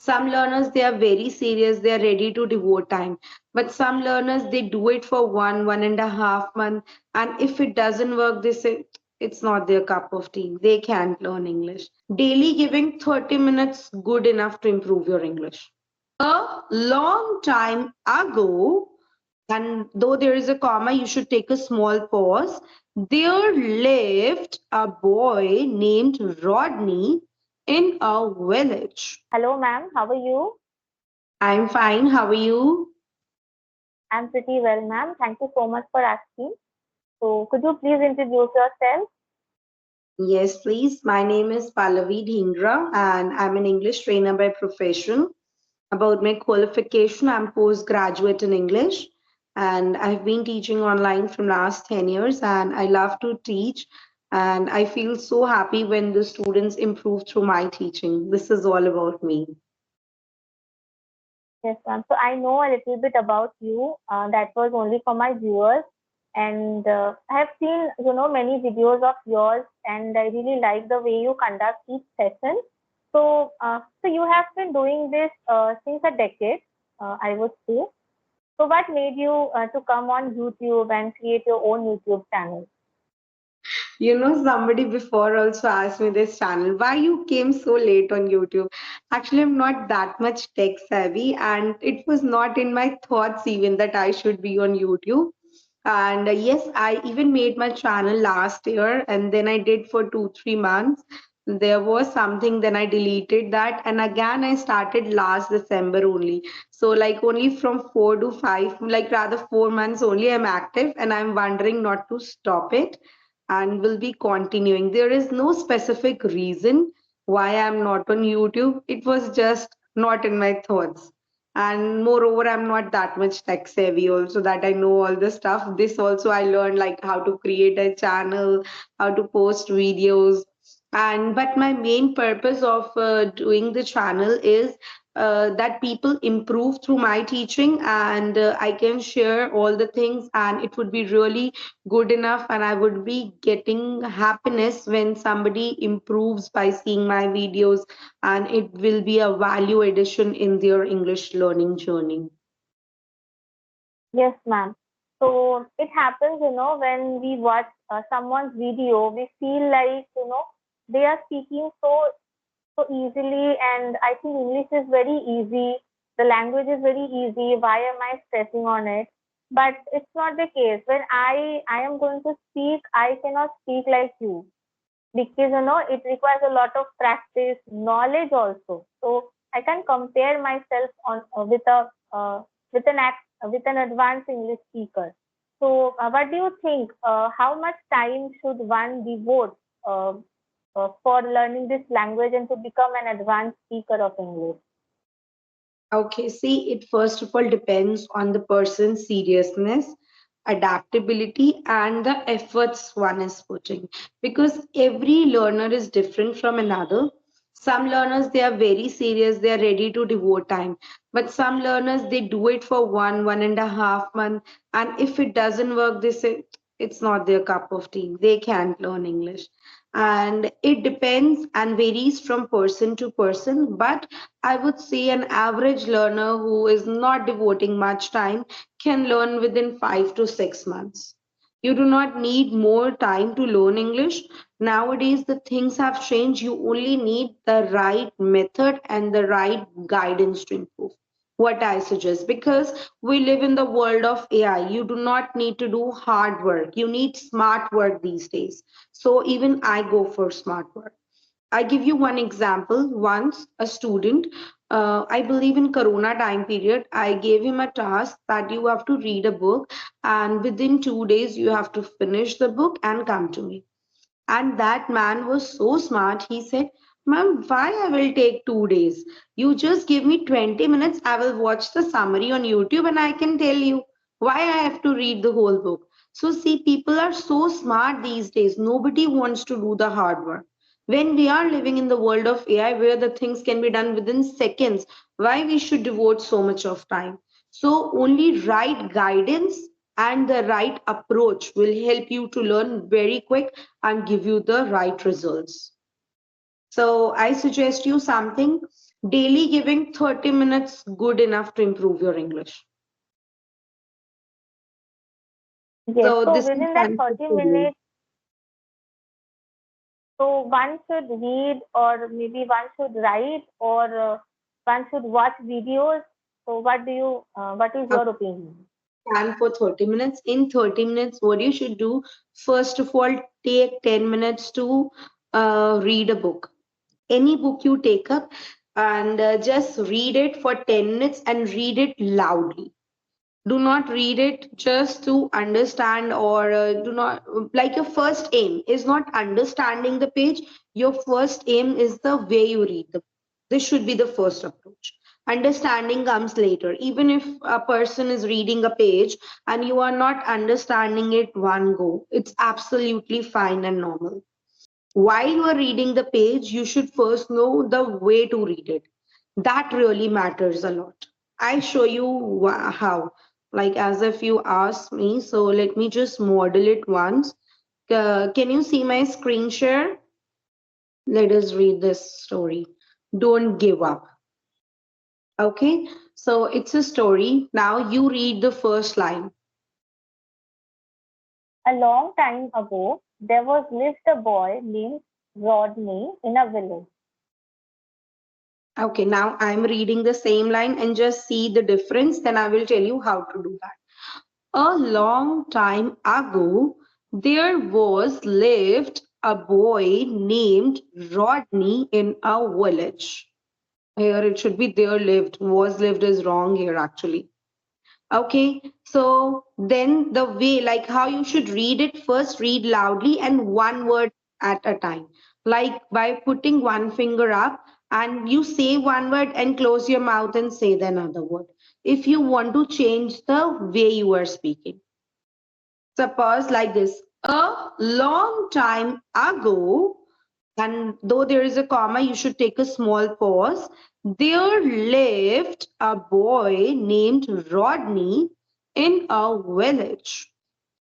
Some learners, they are very serious, they are ready to devote time. But some learners, they do it for 1.5 month, and if it doesn't work, they say it's not their cup of tea. They can't learn English. Daily giving 30 minutes good enough to improve your English. A long time ago, and though there is a comma, you should take a small pause. There lived a boy named Rodney in a village. Hello, ma'am. How are you? I'm fine. How are you? I'm pretty well, ma'am. Thank you so much for asking. So, could you please introduce yourself? Yes, please. My name is Pallavi Dhingra, and I'm an English trainer by profession. About my qualification, I'm postgraduate in English, and I've been teaching online from last 10 years, and I love to teach, and I feel so happy when the students improve through my teaching. This is all about me. Yes, ma'am. So, I know a little bit about you. That was only for my viewers. And I have seen, many videos of yours, and I really like the way you conduct each session. So you have been doing this since a decade, I would say. So, what made you to come on YouTube and create your own YouTube channel? Somebody before also asked me this channel, why you came so late on YouTube? Actually, I'm not that much tech savvy, and it was not in my thoughts even that I should be on YouTube. And yes, I even made my channel last year, and then I did for 2, 3 months. There was something, then I deleted that, and again I started last December only. So, like, only from 4 to 5, like rather 4 months only, I'm active, and I'm wondering not to stop it and will be continuing. There is no specific reason why I'm not on YouTube. It was just not in my thoughts. And moreover, I'm not that much tech savvy also that I know all the stuff. This also I learned like how to create a channel, how to post videos. And but my main purpose of doing the channel is that people improve through my teaching, and I can share all the things, and it would be really good enough, and I would be getting happiness when somebody improves by seeing my videos, and it will be a value addition in their English learning journey. Yes, ma'am. So it happens, when we watch someone's video, we feel like, they are speaking so easily, and I think English is very easy. The language is very easy. Why am I stressing on it? But it's not the case. When I am going to speak, I cannot speak like you because it requires a lot of practice, knowledge also. So I can compare myself on with an with an advanced English speaker. So what do you think? How much time should one devote for learning this language and to become an advanced speaker of English? Okay, see, it first of all depends on the person's seriousness, adaptability, and the efforts one is putting. Because every learner is different from another. Some learners, they are very serious, they are ready to devote time. But some learners, they do it for 1.5 month, and if it doesn't work, they say it's not their cup of tea. They can't learn English. And it depends and varies from person to person, but I would say an average learner who is not devoting much time can learn within 5 to 6 months. You do not need more time to learn English. Nowadays, the things have changed. You only need the right method and the right guidance to improve. What I suggest, because we live in the world of AI, you do not need to do hard work. You need smart work these days. So, even I go for smart work. I give you one example. Once a student, I believe in Corona time period, I gave him a task that you have to read a book, and within 2 days you have to finish the book and come to me. And that man was so smart. He said, "Ma'am, why I will take 2 days? You just give me 20 minutes. I will watch the summary on YouTube and I can tell you why I have to read the whole book." So, see, people are so smart these days. Nobody wants to do the hard work. When we are living in the world of AI where the things can be done within seconds, why we should devote so much of time? So, only right guidance and the right approach will help you to learn very quick and give you the right results. So I suggest you something. Daily giving 30 minutes good enough to improve your English. Yes. So So this is within that one tip 30 for you. minutes, so one should read, or maybe one should write, or one should watch videos. So what is your opinion? Plan for 30 minutes. In 30 minutes, what you should do, first of all, take 10 minutes to read a book. Any book you take up, and just read it for 10 minutes and read it loudly. Do not read it just to understand, or do not, like, your first aim is not understanding the page. Your first aim is the way you read the. This should be the first approach. Understanding comes later. Even if a person is reading a page and you are not understanding it one go, it's absolutely fine and normal. While you are reading the page, you should first know the way to read it. That really matters a lot. I show you how, like as if you asked me. So let me just model it once. Can you see my screen share? Let us read this story. Don't give up. Okay, so it's a story. Now you read the first line. A long time ago, there was lived a boy named Rodney in a village. Okay, now I'm reading the same line and just see the difference. Then I will tell you how to do that. A long time ago, there was lived a boy named Rodney in a village. Here it should be there lived. Was lived is wrong here actually. Okay, so then the way, like how you should read it, first read loudly and one word at a time. Like by putting one finger up and you say one word and close your mouth and say the another word. If you want to change the way you are speaking. Suppose like this, a long time ago, and though there is a comma, you should take a small pause. There lived a boy named Rodney in a village.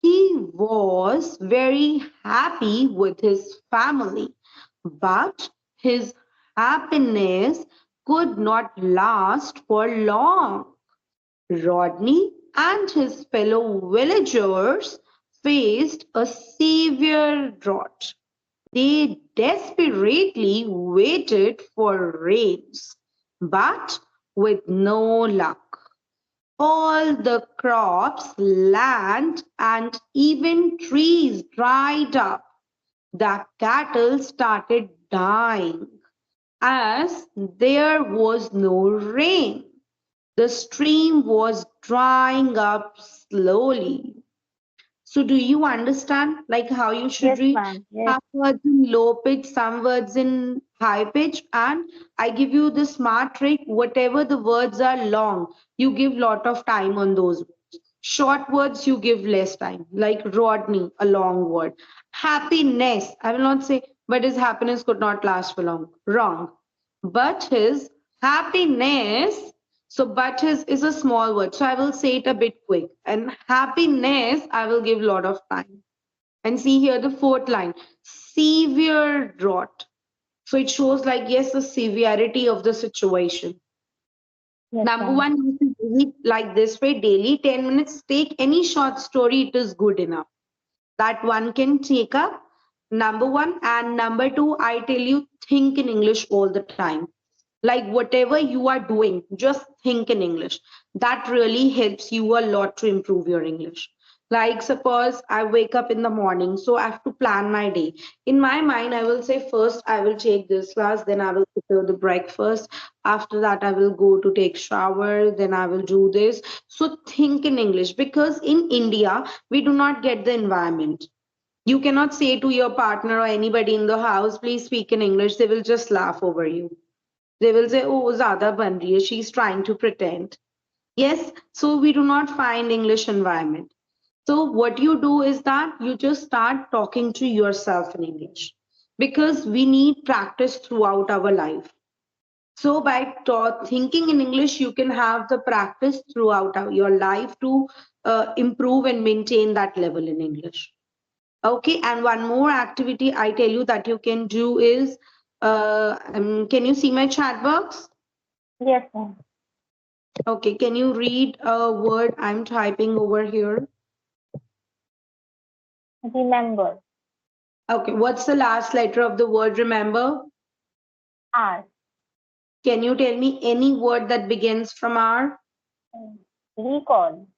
He was very happy with his family, but his happiness could not last for long. Rodney and his fellow villagers faced a severe drought. They desperately waited for rains, but with no luck. All the crops, land, and even trees dried up. The cattle started dying as there was no rain. The stream was drying up slowly. So do you understand like how you should Yes, read? ma'am. Yes. Some words in low pitch, some words in high pitch, and I give you the smart trick. Whatever the words are long, you give lot of time on those words. Short words you give less time. Like Rodney, a long word. Happiness, I will not say, but his happiness could not last for long. Wrong. But his happiness, so but his is a small word. So I will say it a bit quick. And happiness, I will give a lot of time. And see here the fourth line, severe drought. So it shows like, yes, the severity of the situation. Yes, Number ma'am. one, you should read like this way daily, 10 minutes. Take any short story, it is good enough. That one can take up. Number one. And number two, I tell you, think in English all the time. Like whatever you are doing, just think in English. That really helps you a lot to improve your English. Like suppose I wake up in the morning, so I have to plan my day. In my mind, I will say first I will take this class, then I will prepare the breakfast. After that, I will go to take shower, then I will do this. So think in English, because in India we do not get the environment. You cannot say to your partner or anybody in the house, please speak in English. They will just laugh over you. They will say, oh, zyada ban rahi hai, she's trying to pretend. Yes, so we do not find English environment. So what you do is that you just start talking to yourself in English, because we need practice throughout our life. So by thinking in English, you can have the practice throughout your life to improve and maintain that level in English. Okay, and one more activity I tell you that you can do is, can you see my chat box? Yes, ma'am. Okay, can you read a word I'm typing over here? Remember. Okay, what's the last letter of the word remember? R. Can you tell me any word that begins from R? Recall.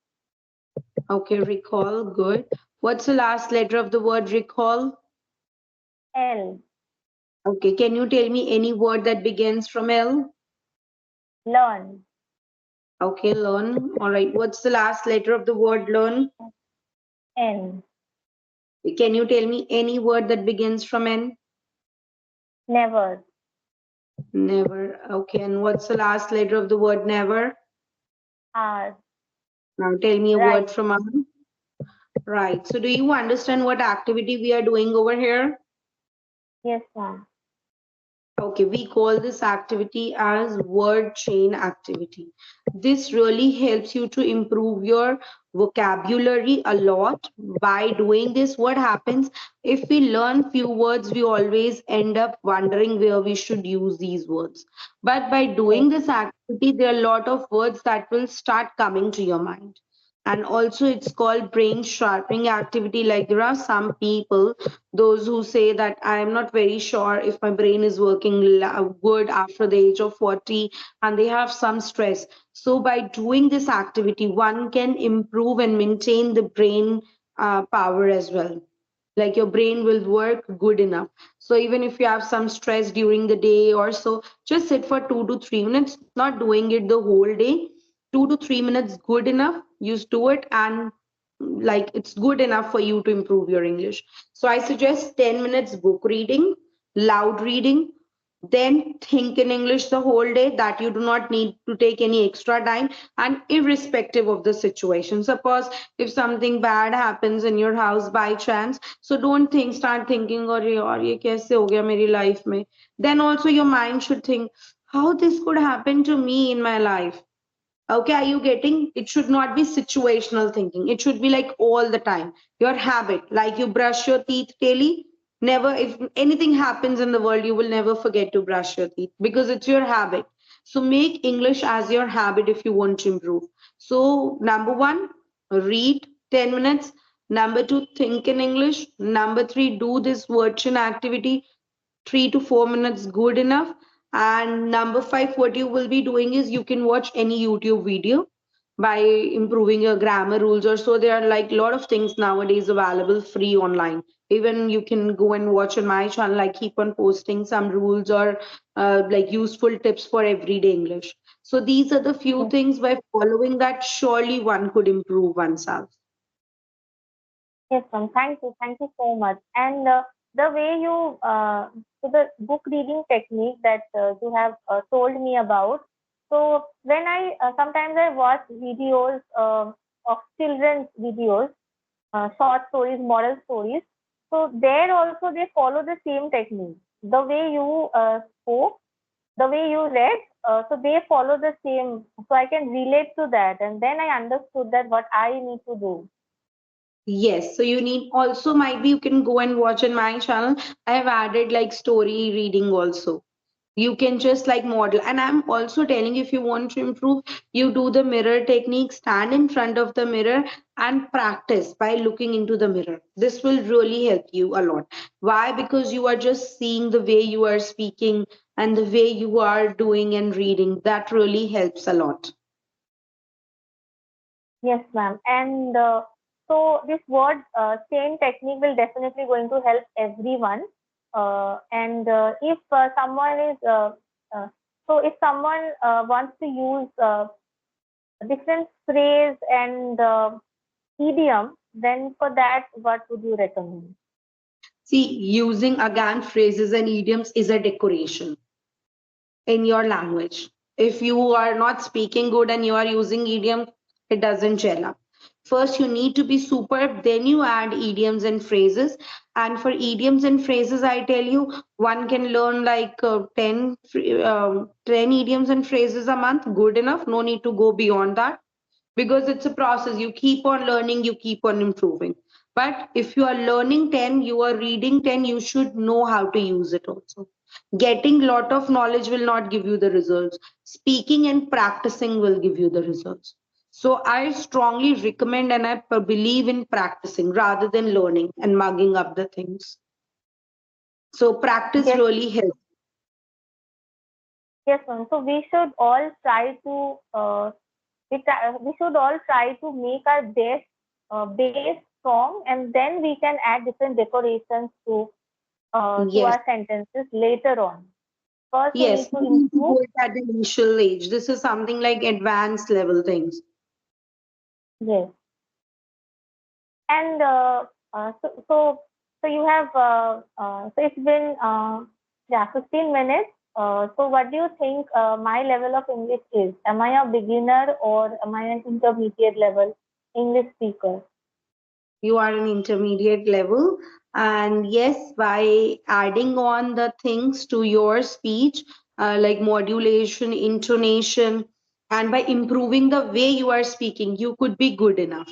Okay, recall, good. What's the last letter of the word recall? L. Okay, can you tell me any word that begins from L? Learn. Okay, learn. All right, what's the last letter of the word learn? N. Can you tell me any word that begins from N? Never. Never. Okay, and what's the last letter of the word never? R. Now tell me a word Right. from R. Right. So do you understand what activity we are doing over here? Yes, ma'am. Okay, we call this activity as word chain activity. This really helps you to improve your vocabulary a lot. By doing this, what happens if we learn few words, we always end up wondering where we should use these words. But by Yes. doing this activity, there are a lot of words that will start coming to your mind. And also, it's called brain sharpening activity. Like there are some people, those who say that I am not very sure if my brain is working good after the age of 40, and they have some stress. So by doing this activity, one can improve and maintain the brain power as well. Like your brain will work good enough. So even if you have some stress during the day or so, just sit for 2 to 3 minutes, not doing it the whole day. 2 to 3 minutes good enough, you do it, and like it's good enough for you to improve your English. So I suggest 10 minutes book reading, loud reading, then think in English the whole day, that you do not need to take any extra time, and irrespective of the situation. Suppose if something bad happens in your house by chance, so don't think, start thinking, or ye kaise ho gaya meri life mein. Then also your mind should think, how this could happen to me in my life. Okay, are you getting? It should not be situational thinking. It should be like all the time. Your habit, like you brush your teeth daily. Never, if anything happens in the world, you will never forget to brush your teeth because it's your habit. So make English as your habit if you want to improve. So, number one, read 10 minutes. Number two, think in English. Number three, do this virtual activity 3 to 4 minutes good enough. And number five, what you will be doing is you can watch any YouTube video by improving your grammar rules or so. There are like a lot of things nowadays available free online. Even you can go and watch on my channel. I keep on posting some rules or like useful tips for everyday English. So these are the few Yes. things, by following that, surely one could improve oneself. Yes, ma'am. Thank you. Thank you so much. And the way you, so the book reading technique that you have told me about. So when sometimes I watch videos of children's videos, short stories, moral stories. So there also they follow the same technique. The way you spoke, the way you read, so they follow the same. So I can relate to that, and then I understood that what I need to do. Yes, so you need also, might be you can go and watch on my channel. I have added like story reading also. You can just like model. And I'm also telling you, if you want to improve, you do the mirror technique, stand in front of the mirror and practice by looking into the mirror. This will really help you a lot. Why? Because you are just seeing the way you are speaking and the way you are doing and reading. That really helps a lot. Yes, ma'am. And so this word chain technique will definitely going to help everyone. And if someone is uh, so if someone wants to use different phrase and idiom, then for that, what would you recommend? See, using again phrases and idioms is a decoration in your language. If you are not speaking good and you are using idiom, it doesn't gel up. First, you need to be superb, then you add idioms and phrases. And for idioms and phrases, I tell you, one can learn like 10 idioms and phrases a month, good enough. No need to go beyond that because it's a process. You keep on learning, you keep on improving. But if you are learning 10, you are reading 10, you should know how to use it also. Getting lot of knowledge will not give you the results. Speaking and practicing will give you the results. So I strongly recommend and I believe in practicing rather than learning and mugging up the things. So practice Yes, really helps. yes, ma'am. So we should all try to we should all try to make our base strong, and then we can add different decorations to Yes. our sentences later on. First, we Yes. need to You need to improve. do it at the initial age. This is something like advanced level things. Yes, and so you have so it's been 15 minutes. So what do you think my level of English is? Am I a beginner or am I an intermediate level English speaker? You are an intermediate level. And yes, by adding on the things to your speech, like modulation, intonation, and by improving the way you are speaking, you could be good enough.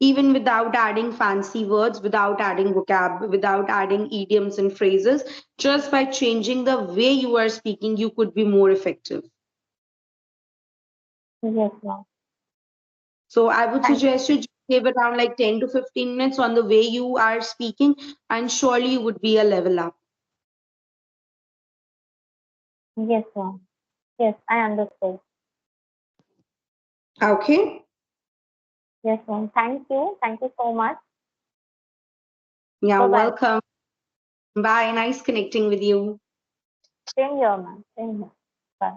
Even without adding fancy words, without adding vocab, without adding idioms and phrases, just by changing the way you are speaking, you could be more effective. Yes, ma'am. So I would Thank suggest you just give around like 10 to 15 minutes on the way you are speaking, and surely you would be a level up. you. Yes, ma'am. Yes, I understood. Okay. Yes, ma'am. Thank you. Thank you so much. Yeah, Bye bye. welcome. Bye. Nice connecting with you. Same here, ma'am. Same here. Bye.